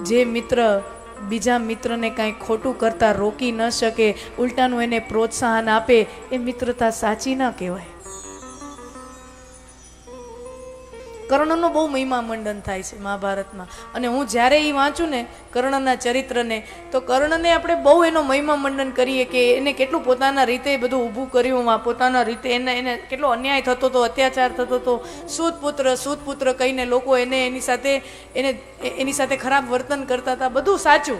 જે મિત્ર બીજા મિત્રને કાંઈ ખોટું કરતા રોકી ન શકે, ઉલટાનું એને પ્રોત્સાહન આપે, એ મિત્રતા સાચી ન કહેવાય. કર્ણનો બહુ મહિમા મંડન થાય છે મહાભારતમાં. અને હું જ્યારે એ વાંચું ને કર્ણના ચરિત્રને, તો કર્ણને આપણે બહુ એનો મહિમા મંડન કરીએ કે એને કેટલું પોતાના રીતે બધું ઊભું કર્યું, પોતાના રીતે એને કેટલો અન્યાય થતો હતો, અત્યાચાર થતો હતો, સૂતપુત્ર કહીને લોકો એની સાથે ખરાબ વર્તન કરતા હતા, બધું સાચું.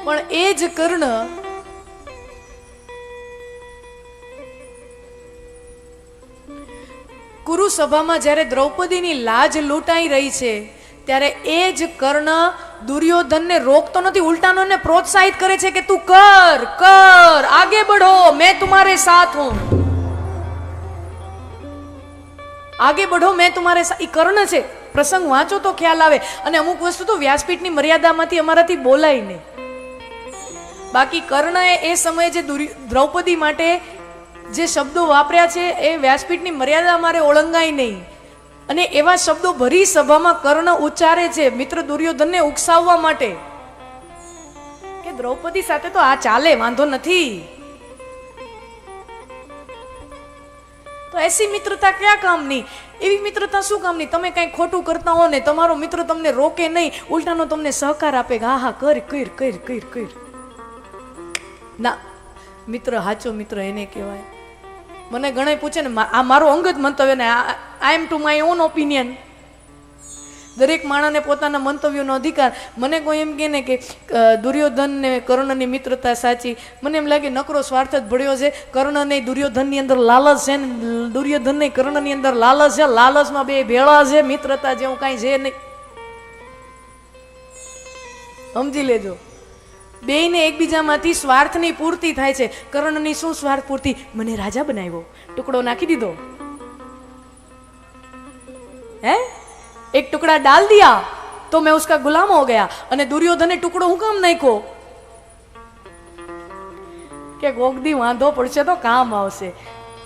પણ એ જ કર્ણ કુરુસભામાં જ્યારે દ્રૌપદીની લાજ લૂંટાઈ રહી છે, ત્યારે એ જ કર્ણ દુર્યોધનને રોકતો નથી, ઉલટાનો એને પ્રોત્સાહિત કરે છે કે તું કર આગે બઢો, મેં તુમ્હારે સાથ હું, આગે બઢો મેં તુમ્હારે સાથ. ઈ કર્ણ છે. પ્રસંગ વાંચો તો ખ્યાલ આવે. અને અમુક વસ્તુ તો વ્યાસપીઠની મર્યાદામાંથી અમારાથી બોલાય નહીં. બાકી કર્ણએ એ સમયે જે દ્રૌપદી માટે જે શબ્દો વાપર્યા છે એ વ્યાસપીઠની મર્યાદા અમારે ઓળંગાય નહીં. અને એવા શબ્દો ભરી સભામાં કર્ણ ઉચ્ચારે છે મિત્ર દુર્યોધનને ઉકસાવવા માટે કે દ્રૌપદી સાથે તો આ ચાલે, વાંધો નથી. તો એસી મિત્રતા ક્યાં કામની? એવી મિત્રતા શું કામની? તમે કઈ ખોટું કરતા હો ને તમારો મિત્ર તમને રોકે નહીં, ઉલટાનો તમને સહકાર આપે કે હા કર. ના, મિત્ર હાચો મિત્ર એને કહેવાય. મને ઘણા પૂછે ને, આ મારો અંગત મંતવ્ય ને, આઈ એમ ટુ માય ઓન ઓપિનિયન. દરેક માણસને પોતાના મંતવ્યોનો અધિકાર. મને કોઈ એમ કહે ને કે દુર્યોધન ને કર્ણની મિત્રતા સાચી, મને એમ લાગે નકરો સ્વાર્થ જ ભળ્યો છે. કર્ણને દુર્યોધનની અંદર લાલચ છે ને દુર્યોધનને કર્ણની અંદર લાલચ છે. લાલચમાં બે ભેળા છે, મિત્રતા જેવું કાંઈ છે નહીં. સમજી લેજો. બેયને એકબીજામાંથી સ્વાર્થની પૂર્તિ થાય છે. કર્ણની શું સ્વાર્થ પૂર્તિ? મને રાજા બનાવ્યો, ટુકડો નાખી દીધો, હે એક ટુકડા ડાલ દિયા તો मैं उसका गुलाम हो गया. અને દુર્યોધને ટુકડો હું કામ નાખ્યો? કે ગોગદી વાંધો પડશે તો કામ આવશે.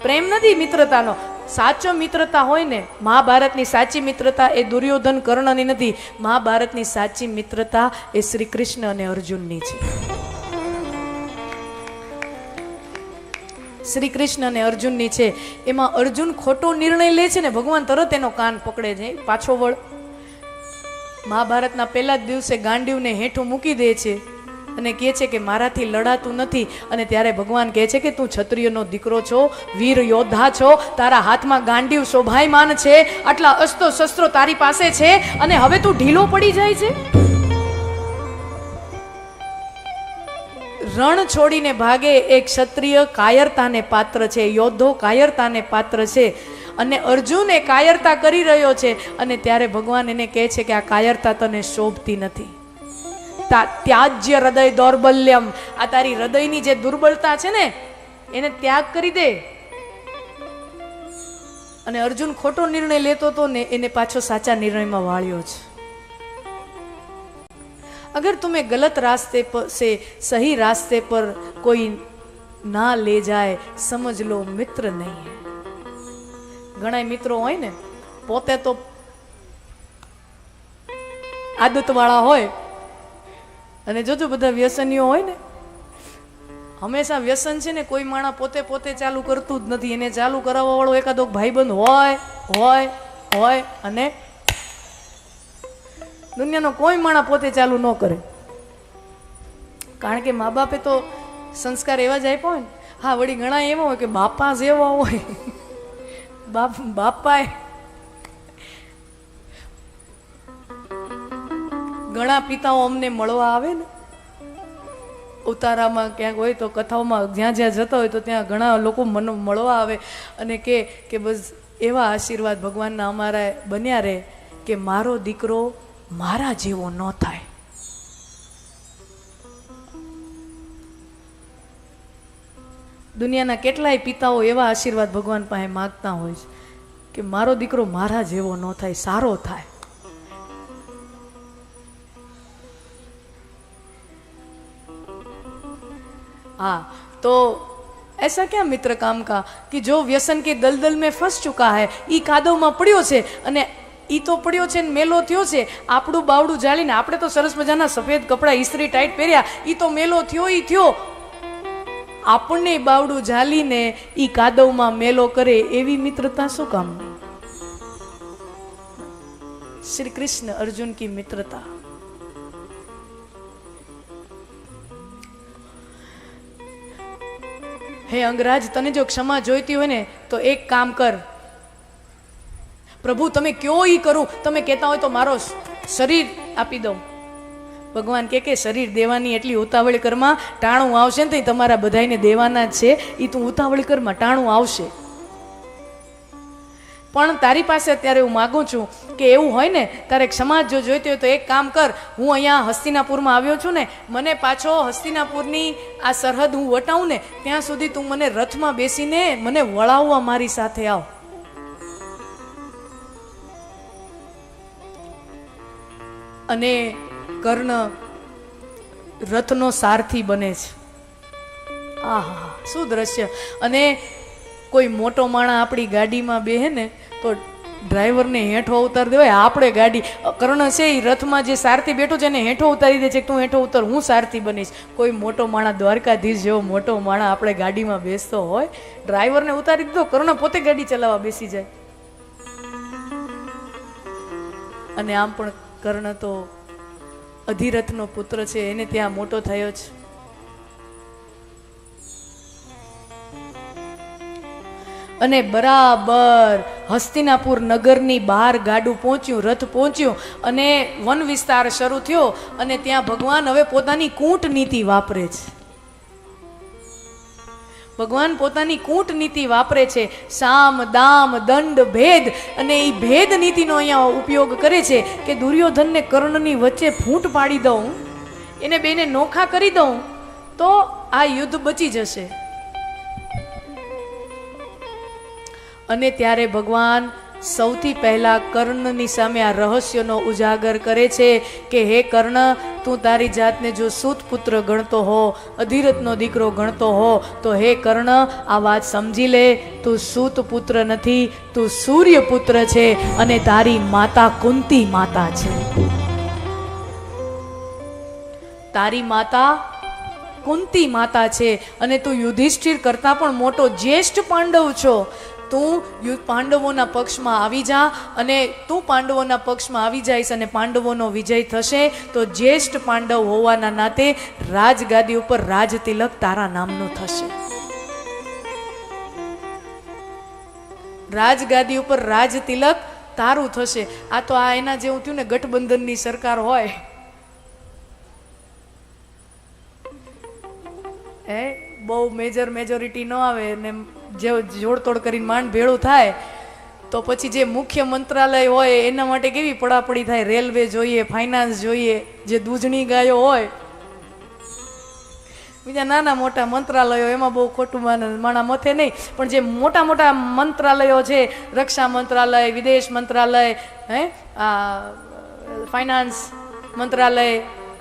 પ્રેમ નથી મિત્રતાનો. સાચો મિત્રતા હોય ને, મહાભારતની સાચી મિત્રતા એ દુર્યોધન કર્ણની નથી. મહાભારતની સાચી મિત્રતા એ શ્રી કૃષ્ણ અને અર્જુનની છે. શ્રી કૃષ્ણ અને અર્જુનની છે. એમાં અર્જુન ખોટો નિર્ણય લે છે ને ભગવાન તરત એનો કાન પકડે છે, પાછો વળ. મહાભારતના પહેલા જ દિવસે ગાંડીવને હેઠું મૂકી દે છે અને કહે છે કે મારાથી લડાતું નથી. અને ત્યારે ભગવાન કહે છે કે તું ક્ષત્રિયનો દીકરો છો, વીર યોદ્ધા છો, તારા હાથમાં ગાંડીવ શોભાયમાન છે, આટલા અસ્ત્રો શસ્ત્રો તારી પાસે છે, અને હવે તું ઢીલો પડી જાય છે. રણ છોડીને ભાગે એ ક્ષત્રિય કાયરતાને પાત્ર છે, યોદ્ધો કાયરતાને પાત્ર છે. અને અર્જુન એ કાયરતા કરી રહ્યો છે. અને ત્યારે ભગવાન એને કહે છે કે આ કાયરતા તને શોભતી નથી. ત્યાજ્ય હૃદય દૌર્બલ્યમ, આ તારી હૃદયની જે દુર્બળતા છે ને એને ત્યાગ કરી દે. અને અર્જુન ખોટો નિર્ણય લેતો હતો ને એને પાછો સાચા નિર્ણયમાં વાળ્યો છે. अगर तुम्हें गलत रास्ते पर से सही रास्ते पर कोई ना ले जाए समझ लो मित्र नहीं है. घણા મિત્રો હોય ને પોતે તો આદત વાળા હોય અને જોજો બધા વ્યસનીઓ હોય ને, હંમેશા વ્યસન છે ને કોઈ માણસ પોતે ચાલુ કરતું જ નથી. એને ચાલુ કરાવવા વાળો એકાદો ભાઈબંધ હોય અને દુનિયાનો કોઈ માણસ પોતે ચાલુ ન કરે. કારણ કે મા બાપે તો સંસ્કાર એવા જ આપ્યા હોય ને. હા, વળી ઘણા એવા હોય કે બાપા જેવા હોય, બાપાએ ઘણા પિતાઓ અમને મળવા આવે ને ઉતારામાં ક્યાંક હોય તો કથાઓમાં જ્યાં જતા હોય તો ત્યાં ઘણા લોકો મને મળવા આવે અને કે બસ એવા આશીર્વાદ ભગવાનના અમારા બન્યા રહે કે મારો દીકરો મારા જેવો ન થાય. દુનિયાના કેટલાય પિતાઓ એવા આશીર્વાદ ભગવાન પાસે માગતા હોય છે કે મારો દીકરો મારા જેવો ન થાય, સારો થાય. हाँ, तो ऐसा क्या मित्र काम का कि जो व्यसन के दलदल में फंस चुका है, ई कादव में पड़્યો છે અને ઈ તો પડ્યો છે ને મેલો થયો છે. આપણું બાવડું જાળીને આપણે તો સરસ મજાના સફેદ કપડાં ઇસ્ત્રી ટાઈટ પહેર્યા, ઈ તો મેલો થયો ઈ થયો. આપણને બાવડું ઝાલીને ઈ કાદવમાં મેલો કરે એવી મિત્રતા શું કામ? શ્રી કૃષ્ણ અર્જુન કી મિત્રતા. હે અંગરાજ, તને જો ક્ષમા જોઈતી હોય ને તો એક કામ કર. પ્રભુ તમે કયો ઈ કરું, તમે કહેતા હોય તો મારો શરીર આપી દઉં. ભગવાન કે શરીર દેવાની એટલી ઉતાવળી કરમાં, ટાણું આવશે ને તો તમારા બધાને દેવાના જ છે. એ તું ઉતાવળી કરમાં, ટાણું આવશે. પણ તારી પાસે અત્યારે હું માગું છું કે એવું હોય ને તારે ક્ષમા જો જોઈતી હોય તો એક કામ કર. હું અહીંયા હસ્તિનાપુરમાં આવ્યો છું ને, મને પાછો હસ્તિનાપુરની આ સરહદ હું વટાવું ને ત્યાં સુધી તું મને રથમાં બેસીને મને વળાવવા મારી સાથે આવ. અને કર્ણ રથનો સારથી બને છે. આહા શું દ્રશ્ય! અને કોઈ મોટો માણસ આપણી ગાડીમાં બેહે ને તો ડ્રાઈવરને હેઠો ઉતાર દેવાય. આપણે ગાડી કર્ણ છે એ રથમાં જે સારથી બેઠો છે એને હેઠો ઉતારી દે છે કે તું હેઠો ઉતર, હું સારથી બનીશ. કોઈ મોટો માણસ દ્વારકાધીશ જેવો મોટો માણસ આપણે ગાડીમાં બેસતો હોય, ડ્રાઈવરને ઉતારી દીધો, કર્ણ પોતે ગાડી ચલાવવા બેસી જાય. અને આમ પણ કર્ણ તો અધિરથનો પુત્ર છે, એને ત્યાં મોટો થયો છે. અને બરાબર હસ્તિનાપુર નગરની બહાર ગાડું પહોંચ્યું, રથ પહોંચ્યું અને વન વિસ્તાર શરૂ થયો. અને ત્યાં ભગવાન હવે પોતાની કૂટનીતિ વાપરે છે. ભગવાન પોતાની કૂટનીતિ વાપરે છે. સામ દામ દંડ ભેદ, અને એ ભેદ નીતિનો અહીંયા ઉપયોગ કરે છે કે દુર્યોધનને કર્ણની વચ્ચે ફૂંટ પાડી દઉં, એને બેને નોખા કરી દઉં તો આ યુદ્ધ બચી જશે. અને ત્યારે ભગવાન સૌથી પહેલા કર્ણની સામે આ રહસ્યનો ઉજાગર કરે છે કે હે કર્ણ, તું તારી જાતને જો સૂત પુત્ર ગણતો હો, અધિરથનો દીકરો ગણતો હો, તો હે કર્ણ આ વાત સમજી લે. તું સૂત પુત્ર નથી, તું સૂર્ય પુત્ર છે અને તારી માતા કુંતી માતા છે. તારી માતા કુંતી માતા છે અને તું યુધિષ્ઠિર કરતા પણ મોટો જ્યેષ્ઠ પાંડવ છો. તું પાંડવોના પક્ષમાં આવી જા, અને તું પાંડવોના પક્ષમાં આવી જઈશ અને પાંડવોનો વિજય થશે તો જ્યેષ્ઠ પાંડવ હોવાના નાતે રાજગાદી ઉપર રાજ તિલક તારા નામનું થશે. રાજગાદી ઉપર રાજ તિલક તારું થશે. આ તો આ એના જેવું થયું ને ગઠબંધનની સરકાર હોય, બહુ મેજોરિટી ન આવે ને જે જોડતોડ કરીને માંડ ભેળું થાય તો પછી જે મુખ્ય મંત્રાલય હોય એના માટે કેવી પડાપડી થાય. રેલવે જોઈએ, ફાઇનાન્સ જોઈએ, જે દૂધણી ગાયો હોય, બીજા નાના મોટા મંત્રાલયો એમાં બહુ ખોટું માણા મથે નહીં, પણ જે મોટા મોટા મંત્રાલયો છે, રક્ષા મંત્રાલય, વિદેશ મંત્રાલય, આ ફાઇનાન્સ મંત્રાલય,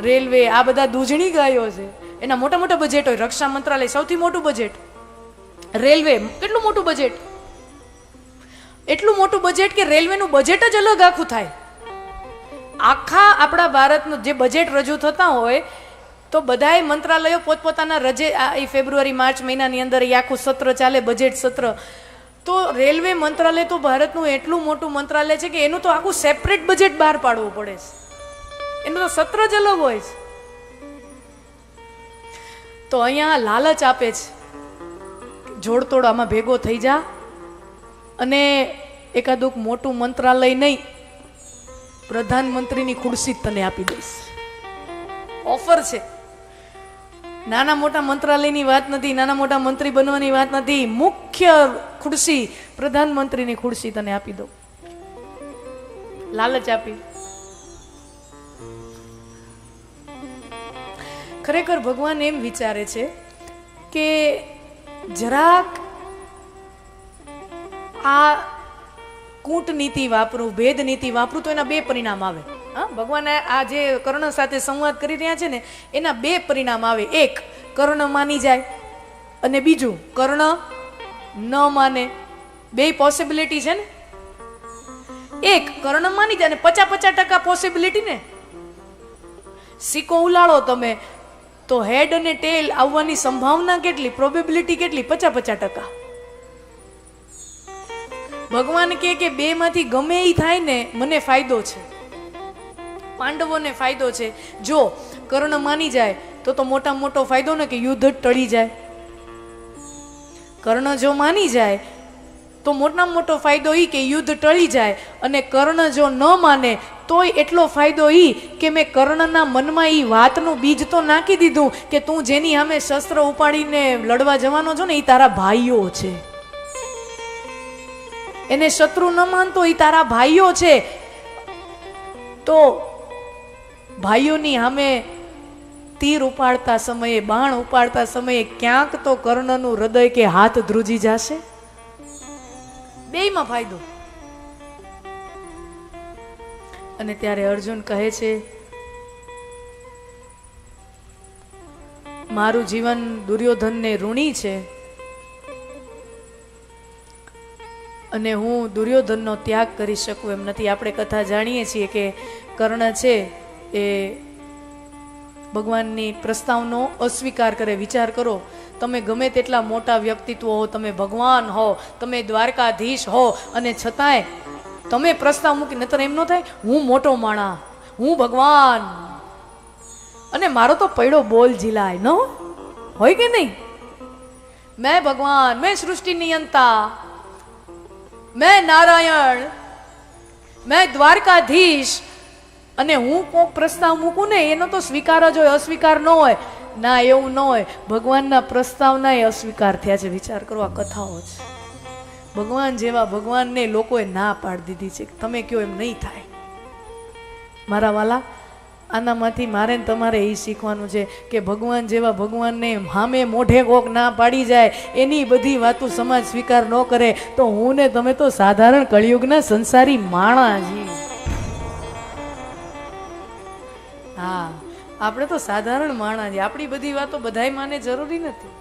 રેલવે, આ બધા દૂધણી ગાયો છે. એના મોટા મોટા બજેટ હોય. રક્ષા મંત્રાલય સૌથી મોટું બજેટ, રેલવે કેટલું મોટું બજેટ, એટલું મોટું બજેટ કે રેલવેનું બજેટ જ અલગ આખું થાય. આખા આપણા ભારતનું જે બજેટ રજૂ થતા હોય તો બધાય મંત્રાલયો પોતપોતાના રજે એ ફેબ્રુઆરી માર્ચ મહિનાની અંદર એ આખું સત્ર ચાલે, બજેટ સત્ર. તો રેલવે મંત્રાલય તો ભારતનું એટલું મોટું મંત્રાલય છે કે એનું તો આખું સેપરેટ બજેટ બહાર પાડવું પડે છે. એનું તો સત્ર જ અલગ હોય છે. તો અહીંયા લાલચ આપે છે, જોડતોડ આમાં ભેગો થઈ જા અને એકાદુક મોટું મંત્રાલય નહીં, પ્રધાનમંત્રીની ખુરશી તને આપી દઈશ. ઓફર છે. નાના મોટા મંત્રાલયની વાત નથી, નાના મોટા મંત્રી બનવાની વાત નથી. મુખ્ય ખુરશી, પ્રધાનમંત્રીની ખુરશી તને આપી દો. લાલચ આપી. ખરેખર ભગવાન એમ વિચારે છે કે જરાક આ કૂટનીતિ વાપરું, ભેદ નીતિ વાપરું તો એના બે પરિણામ આવે. હા, ભગવાન આ જે કર્ણ સાથે સંવાદ કરી રહ્યા છે ને એના બે પરિણામ આવે. એક, કર્ણ માની જાય, અને બીજું કર્ણ ન માને. બે પોસિબિલિટી છે ને. એક કર્ણ માની જાય ને 50% પોસિબિલિટી ને સિક્કો ઉલાળો તમે તો હેડ અને ટેલ આવવાની સંભાવના કેટલી, પ્રોબેબિલિટી કેટલી? 50%. ભગવાન કે બે માંથી ગમે એ થાય ને મને ફાયદો છે, પાંડવોને ફાયદો છે. જો કર્ણ માની જાય તો મોટામાં મોટો ફાયદો ને કે યુદ્ધ ટળી જાય. કર્ણ જો માની જાય તો મોટામાં મોટો ફાયદો ઈ કે યુદ્ધ ટળી જાય. અને કર્ણ જો ન માને તોય એટલો ફાયદો ઈ કે મેં કર્ણના મનમાં ઈ વાતનું બીજ તો નાખી દીધું કે તું જેની સામે શસ્ત્ર ઉપાડીને લડવા જવાનો છો ને ઈ તારા ભાઈઓ છે. એને શત્રુ ન માનતો ઈ તારા ભાઈઓ છે. તો ભાઈઓની સામે તીર ઉપાડતા સમયે, બાણ ઉપાડતા સમયે ક્યાંક તો કર્ણનું હૃદય કે હાથ ધ્રુજી જશે. બેયમાં ફાયદો. અને ત્યારે અર્જુન કહે છે મારું જીવન દુર્યોધનને ઋણી છે અને હું દુર્યોધનનો ત્યાગ કરી શકું એમ નથી. આપણે કથા જાણીએ છીએ કે કર્ણ છે એ ભગવાનની પ્રસ્તાવનો અસ્વીકાર કરે. વિચાર કરો, તમે ગમે તેટલા મોટા વ્યક્તિત્વ હો, તમે ભગવાન હો, તમે દ્વારકાધીશ હો, અને છતાંય તમે પ્રસ્તાવ મૂકી, નતર એમ ન થાય હું મોટો માણા, હું ભગવાન અને મારો તો પૈડો બોલ ઝીલાય ન હોય કે નહીં? મેં ભગવાન, મેં સૃષ્ટિ નિયંતા, મેં નારાયણ, મેં દ્વારકાધીશ, અને હું કોક પ્રસ્તાવ મૂકું ને એનો તો સ્વીકાર જ હોય, અસ્વીકાર ન હોય. ના, એવું ન હોય. ભગવાનના પ્રસ્તાવના એ અસ્વીકાર થયા છે. વિચાર કરો, આ કથાઓ છે. ભગવાન જેવા ભગવાનને લોકોએ ના પાડી દીધી છે. તમે કયો એમ નહીં થાય. મારા વાલા, આનામાંથી મારે ને તમારે એ શીખવાનું છે કે ભગવાન જેવા ભગવાનને સામે મોઢે કોક ના પાડી જાય, એની બધી વાતો સમાજ સ્વીકાર ન કરે તો હું ને તમે તો સાધારણ કળિયુગના સંસારી માણા છીએ. હા, આપણે તો સાધારણ માણા છીએ. આપણી બધી વાતો બધાય માને જરૂરી નથી.